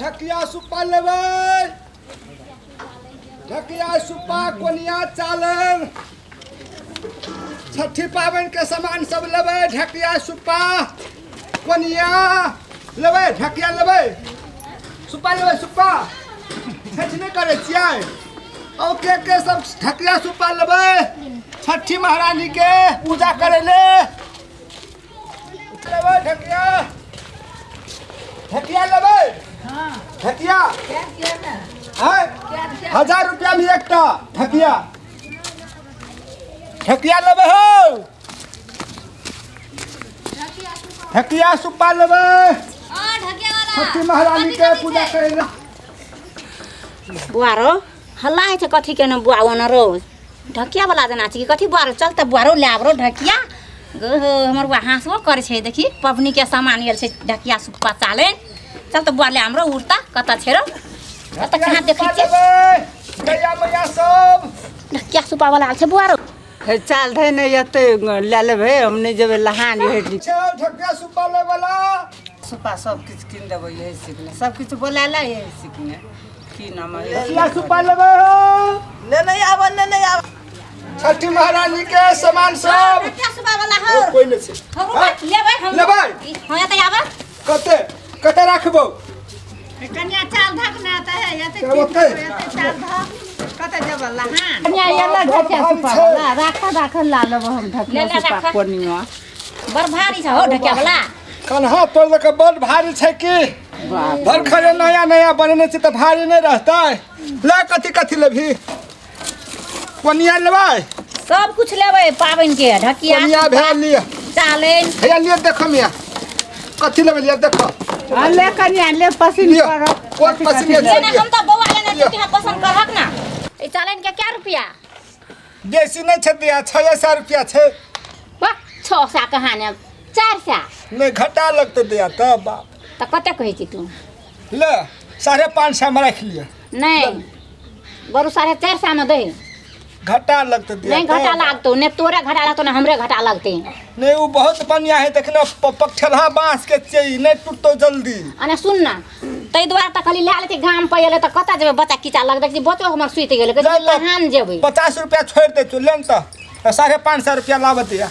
ढकिया सुपा लेबै ढकिया सुपा कोनिया चालन छठी पाबनि के सामान सब लेबै ढकिया सुपा कोनिया लेबै ढकिया लेबै सुपा छठि नहीं करे छियै और के सब ढकिया सुपा लेबै छठी महारानी के पूजा करे ले लेबै ढकिया ढकिया लेबै ढकिया 1000 रुपया में एक ढकिया ढकिया लेबै हो ढकिया सुपा लेबै छठी महारानी के पूजा करे ले बुआरो हल्ला है कथी के न बुआओ न रो ढकिया वाला जना छी कथी बुआरो चलते बुआरो ले आबरो ढकिया हमर बुआ हासो करे छै देखी पबनी के सामान आयल छै ढकिया सुपा चाले चल त बुआ ले हमरो उड़ता कत छेरो कत कहां देखै छी गैया मैया सब ढकिया सुपा वाला आल छै बुआरो हे चाल धै नै एते ले लेबै हम नै जेबै लहान हेटली ढकिया सुपा ले वाला सुपा सब किछ किन देबै यही सिखने सब किछ बोलाला यही सिखने की नाम है ढकिया सुपा लेबै ले नै आब छठी महारानी के सामान सब ढकिया सुपा वाला हो कोई नै छै लेबै हम लेबै होया त आबा कते राखबो कन्या चाल धकना त है एते चाल धक कते जेब लहान कन्या एला ढकिया सुपा वाला राखा ला लेब हम ढकिया सुपा कोनिया बर भारी छ हो ढकिया वाला कन्हा तोड़ के बड़ भारी छै की भर खरे नया बनेने छै त भारी नहीं रहतै ले कथी लेभी कोनिया लेबै सब कुछ लेबै पाबन के ढकिया कोनिया भे लिया चालेन भैया लिया देखो मिया कथी लेबै लिया देखो ले कन्या ले पसिन कर कोन पसिन ले ना हम त बौआ लेने छी कि पसंद करहक ना ए चालेन के क्या रुपया बेसी नहीं छै दिया 600 रुपया छै वाह 600 कहाने 400 नहीं घटा लगते दिया त बाप त कते कहै छी तू ले 550 में रख लिया नहीं बरु 450 में दे घटा लगते दिया नहीं घटा लागतो ने तोरे घटा लागतो ने हमरे घटा लगते नहीं वो बहुत बढ़िया है देखना पकठलहा बांस के चाहिए नहीं टूटतो जल्दी अने सुन ना तै द्वार त खाली ले लेते गाम पे एले त कता जेबे बच्चा कीचा लग देखी बच्चो हमर सुइत गेले के लहान जेबे 50 रुपया छोड़ दे तू लेन त 550 रुपया लाव दिया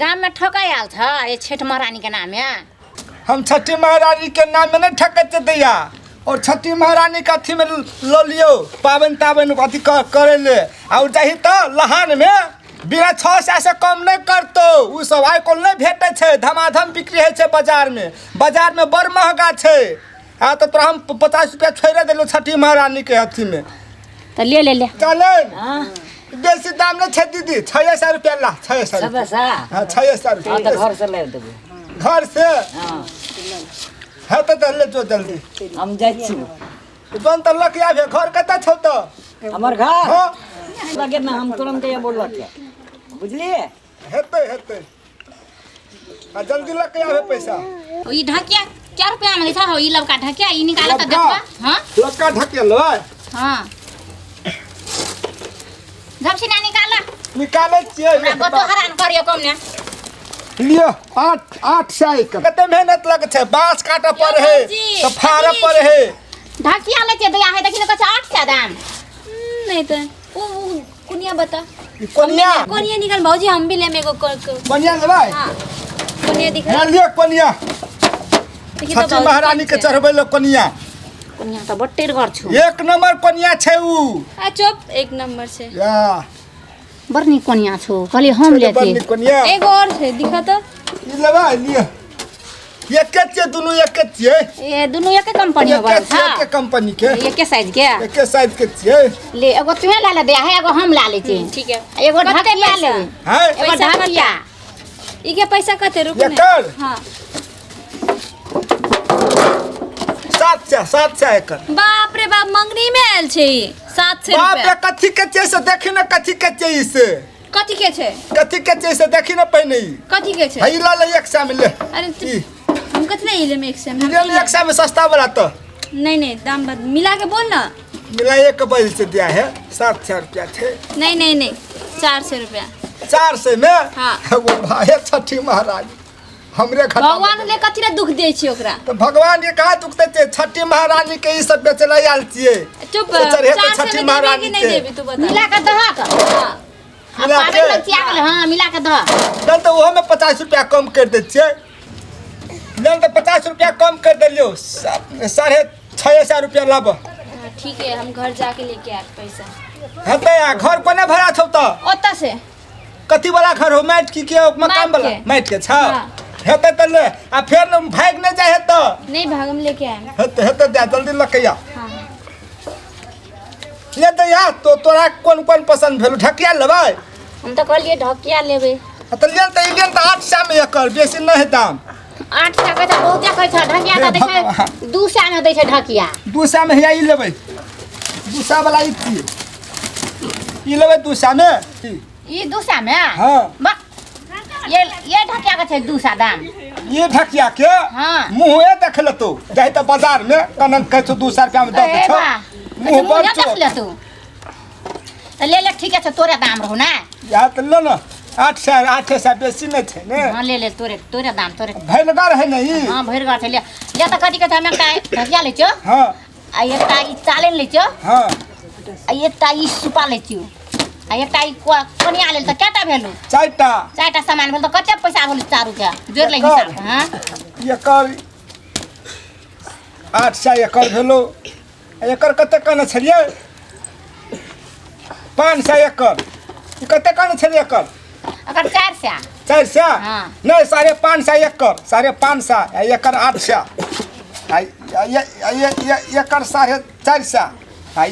गाम में ठकाय आल था ये छठ महारानी के नाम है हम छठी महारानी के नाम में नहीं ठकते दिया और छठी महारानी का अथी में लो लियो पावन तावन अथी करे ले और जाही तो लहान में बिना 600 से कम नहीं करतो उ सब आइ कोल नहीं भेटे छे धमाधम बिक्री है छे बाजार में बड़ महंगा छे आ तो तोरा हम 50 रुपया छोड़ देलो छठी महारानी के अथी में तो ले चले बेसी दाम नहीं छे दीदी 600 रुपया ला 600 हां 600 रुपया तो घर से ले देबो घर से हां है तो ले जो जल्दी हम जाय छी जोन त लक आबे घर कता छौ त हमर घर हां लगे ना हम तुरंत ये बोल के बुझलिए हेते आ जल्दी लक आबे पैसा ई ढकिया क्या रुपया में था हो ई लबका ढकिया ई निकाला त देखबा हां लबका ढकिया लो हां झपसी ना निकाले छिए ना तो हरान करियो कम ने लियो 8 साइकिल कते मेहनत लगे छे बांस काटा पर है तो फारा पर है ढकिया ले के दिया है देखि न कछ 800 दाम नहीं तो ओ कुनिया बता कोनिया निकल भौजी हम भी ले मेको कोनिया ले भाई हां कोनिया दिखा ले लियो कोनिया छठी महारानी के चढ़बे लो कोनिया त बट्टेर गर्छु एक नंबर कोनिया छे उ आ चुप एक नंबर से या बरनी कोनिया छो खाली हम लेते एक और है दिखा तो ई लेबा लियो एक के दुनु एक के ए दुनु एक कंपनी बा एक कंपनी के एक साइज के एक साइज के छिए ले एगो तुहे ला ले दे है एगो हम ला लेते ठीक है एगो ढकिया ले है एगो ढकिया ई के पैसा कते रुक ने हां 700 एकर बाप रे बाप मंगनी में आयल छै 700 बाप रुपया रे कथी के छै से देखि न कथी के छै से कथी के छै कथी के छै से देखि न पहिने कथी के छै हई ला ले 100 में ले अरे हम कथी नहीं ले में 100 में ले 100 में सस्ता वाला तो नहीं दाम मिला के बोल ना मिला एक बैल से दिया है 700 रुपया थे नहीं 400 रुपया 400 में हाँ वो भाई छठी महाराज हमरे घाटा भगवान ले कथी रे दुख दै छी ओकरा तो भगवान ये कहाँ दुख देते छठी महारानी के ई सब बेचला आयल छिए चुप तो चढ़े तो 400 छठी में देबी महारानी कि नहीं के देबी तू बता मिला के दहक हाँ। मिला पाबनि के? लग आ गेल हाँ मिला के दह चल तो ओहो में 50 रुपया कम कर दे छिए चल तो 50 रुपया कम कर दिलियो 650 रुपया लाब हाँ, ठीक है हम घर जाके लेके आए पैसा हेते आ घर कोने भरा छौ त ओतऽ से कथी वाला घर हो माइट की के मकान वाला के। माइट के छा हाँ। हेते त ले आ फेर न भाग न जाए त नहीं भाग हम लेके आए हेते हेते दे जल्दी लकैया हाँ ले दे या तो तोरा कोन कोन पसंद भेल ढकिया लेबै हम तो कहलिए ढकिया लेबै त ले त इलियन त 800 में एकर बेसी न है दाम 800 कहै छै बहुते कहै छै ढकिया हे दै छै भगवान। 200 में दै छै ढकिया 200 में है ई लेबै 200 वाला ई लेबै 200 में ई 200 में हां बा ये ढकिया के छै 200 दाम ये ढकिया के हाँ। मुंहे देख ले तू जाहि त बाजार में कनन कहै छौ 200 रुपया में दे दे छौ मुंह मुंह बड़ देख ले तू तो ले ले ठीक है तोरे दाम रहू ना या त ल न 800 बेसी नहीं छे ने हाँ ले ले तोरे दाम तोरे भैलगर है नहीं हाँ भरि घर छै ले ले त कथी कहै छै हम एकटा ढकिया लै छियो हाँ आ एकटा ई चालेन लै छियो हाँ आ एकटा ई सुपा लै छियो आ एकटा ई कोनिया लेल त केटा भेलु चारटा चारटा सामान भेल त कते पैसा भेल चारू के जोड़ ले हिसाब हां एकर 800 एकर भेलो एकर कते कने छलिए 500 एकर ई कते कने छलिए एकर अगर 400 400 हाँ। नहीं 550 एकर 550 आ एकर 800 आ ये एकर 450 आ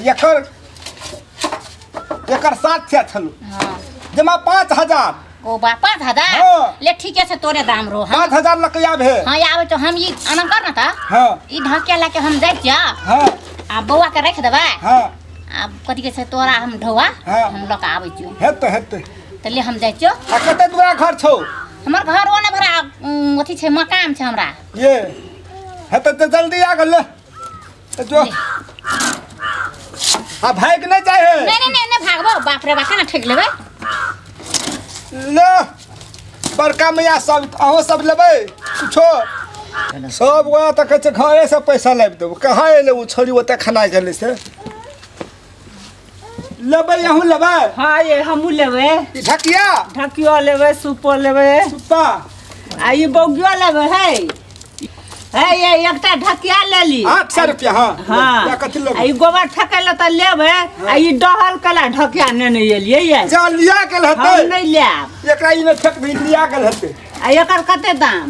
एकर 700 छलो हां जमा 5000 ओ बा 5000 हाँ। ले ठीक है तोरे दाम रो हम 5000 लकया भे हां आबै तो हम ई अनन कर ना त हाँ ई ढकिया ला के हम जाइ छिया हाँ आ बौआ के रख देबै हाँ आ कथी के छै तोरा हम ढौआ हाँ। हम लक आबै छियो हेते त ले हम जाइ छियो आ कते दूरा घर छौ हमर घर ओने भरा अथी छै मकान छै हमरा ये हेते तो जल्दी आ गल तो जो आ भाग नहीं जाए नहीं भागबो बाप रे बा केना ठेक लेबै ले बड़का मैया सब अहो सब लेबै कुछो सब वहाँ तक कहै छै घरे से पैसा लाबि देबो कहाँ एले उ छोरी ओते खाना गेलै से लेबै अहूँ लेबै हाँ ये हमू लेबै ई ढकिया ढकियो लेबै सुपो लेबै सुप्पा आ ई बौगियो लेबै है ये एकटा ढकिया ले ली 800 रुपया हाँ हाँ या कथी आ लेबै ई गोबर ठकै त लेबै आ ई डहल कला ढकिया नेने एलियै ये जा लिया गेल हम हेतै नहीं लेब एकरा ई ने ठक भी लिया गेल हेतै आ एकर कते दाम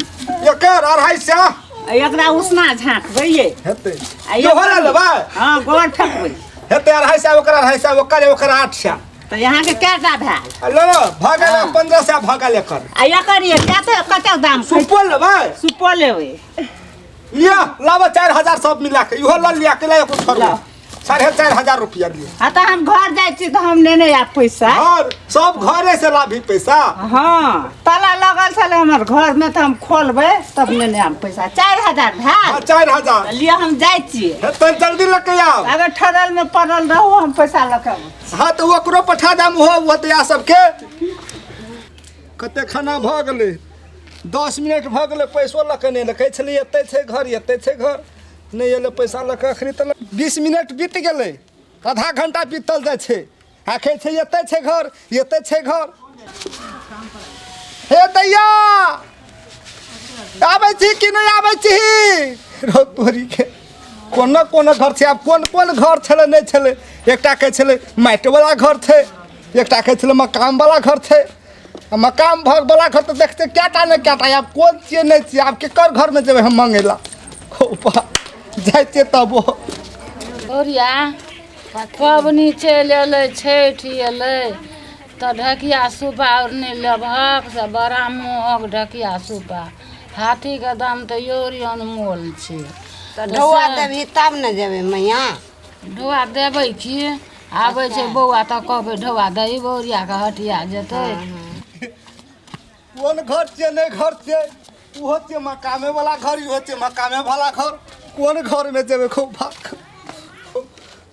एकर 250 आ एकरा उसना झाँकबै ये हेतै आ इहो ले लेबै हाँ गोबर ठकबै हेतै 250 ओकर 250 ओकर 800 तो यहाँ के कैटा भेल लो भगल 1500 भगल एकर आ एकर ये कते दाम सुपो लेबै सुपो लेबै लिया लाबो 4000 सब मिला के इहो ल लिया के ले कुछ कर 4500 रुपया दिए हाँ तो हम घर जाइ छी तो हम नेने आब पैसा और सब घरे से लाभी पैसा हाँ ताला लगल छलै हमर घर में तो हम खोलबै तब नेने आब पैसा 4000 हाँ, भेल 4000 लिए हम जाइ छियै हेतै जल्दी लेके आओ अगर ठरल में पड़ल रहू हम पैसा लके हाँ तो ओकरो पठा दाम हो ओते सबके कते खाना भ गेलै 10 मिनट भ गेलै पैसो लके नहीं लखै छली एते छै घर नहीं एले पैसा लके अखनी तक 20 मिनट बीत गेलै आधा घंटा बीतल जाइ छै आखे छै एते छै घर हे दैया आबै छी कि नहीं आबै छी रो तोरी के कोन घर छै आब कोन घर छलै नहीं छलै एकटा कहै छलै माटि वाला घर छै एकटा कहै छलै मकान वाला घर छै मकान भग वाला घर तो देखते क्या नहीं क्या आब कोन छियै नहीं छियै आब केकर घर में जेबै हम मांगे ला जाइते तब औरिया पबनी चलि अयलै छठि अयलै तऽ ढकिया सुपा और नहीं लेबहक से बड़ा महग ढकिया सुपा हाथीके दाम तऽ योरी अनमोल छै तो ढौआ देबही तब न जेबै मैया ढौआ देबै की आबै छै बौआ तऽ कहबै ढौआ दही बौरियाके हटिया जेतै कोन घर छियै नहीं घर छियै ओहो छियै मकामे वाला घर इहो छियै मकामे वाला घर कोन घर में जेबै खूब भाग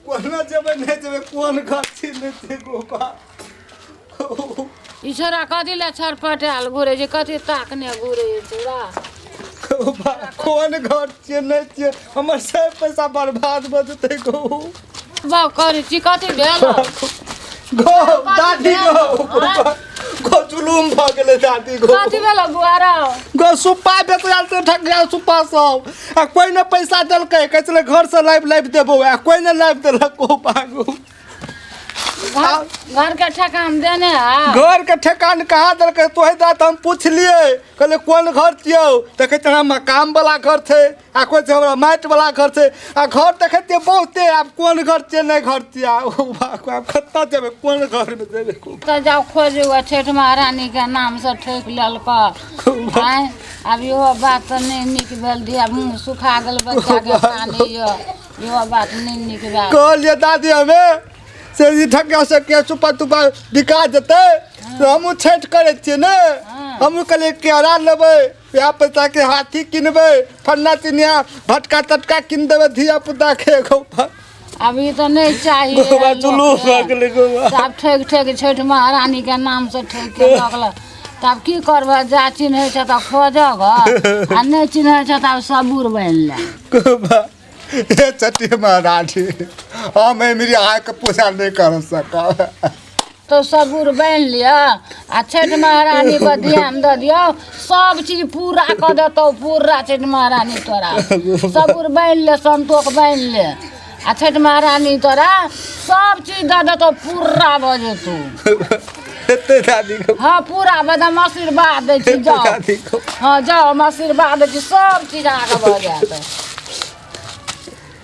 कोन जेबै नहीं जेबै कोन घर छियै नहीं छियै गोपा ई छोरा कथी ला छरपटाल घुरे छै कथी ताकने घुरे छोरा कोन घर छियै नहि छियै हमर सब पैसा बर्बाद भऽ जेतै गो बाप करै छी कथी भेल गो दादी गो जुलूम भऽ गेलै दादी गो कथी भेल बुआरा गो सुप्पा बेचाल से ठगिया सुप्पा सब आ कोई ने पैसा देलकै कहै छलै घर से लाइव देबो आ कोई ने लाइव देलक ओ पागो घर के ठेकान देने है घर के ठेकान कहाँ देलकै तोहे दात हम पूछलिए कहले कोन घर छियौ देखै छै मकान वाला घर छै आ कोई छै हमरा माटि वाला घर छै आ घर देखै छियै बहुते आब कोन घर छियै नहि घर छियै आब कतऽ जेबै कोन घर में जेबै तो जाओ खोजू छठ महारानी के नाम से ठोक लेलक आय अब इहो बात तो नहीं निक भेल दिया मुँह सुखा गेल बच्चा के काने इहो बात नहीं निक भेल कहलिए दादी हमें से जी ठगिया से के चुपा तुपा बिका जेतै तो हमहूँ छठि करै छियै ने हमहूँ कहलिए केरा लेबै या पैसा के हाथी किनबै फन्ना चिनिया भटका तटका किन देबै धिया पुता के अभी तो नहीं चाहिए जुलूस भऽ गेलै गोबा तब ठोक छठ महारानी के नाम से ठोक के लगल तब की करबै जा चिन्है छै तऽ खोजब आ नहीं चिन्है छै तब सबूर बनि ले गोबा ये छठी महारानी हम मेरी आँख के पूजा नहीं कर सकब तो सबूर बनि लिअ आ छठ महारानी पर ध्यान दऽ दियौ सब चीज पूरा कऽ देतौ पूरा छठ महारानी तोरा सबूर बनि ले संतोष बनि ले आ छठ महारानी तोरा सब चीज दऽ देतौ पूरा भऽ जेतौ एते दादी को हाँ पूरा बदम आशीर्वाद दै छी जाओ हाँ जाओ हम आशीर्वाद दै छी सब चीज अहाँके भऽ जायत